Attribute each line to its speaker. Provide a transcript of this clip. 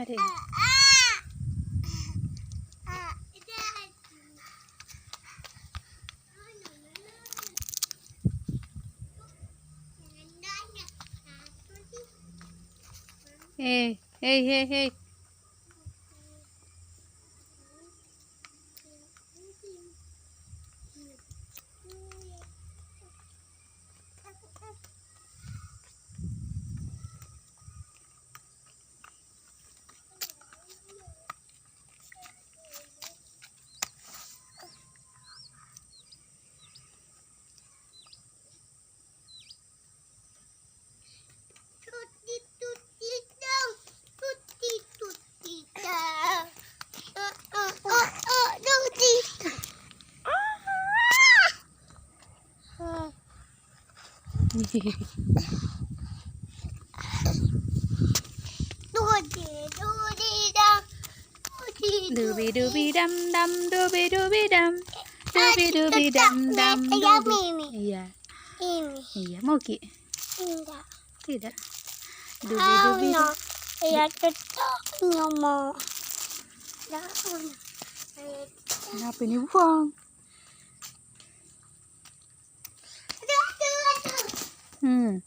Speaker 1: Hari. Hey, hey, hey, hey. Dooby dooby dum dum, dooby dooby dum, dooby dooby dum dum, dooby. Iya, iya mau Ki?
Speaker 2: Enggak.
Speaker 1: Tidak. Dooby dooby dum.
Speaker 2: Iya tetapnya mau.
Speaker 1: Kenapa ini buang? Hmm.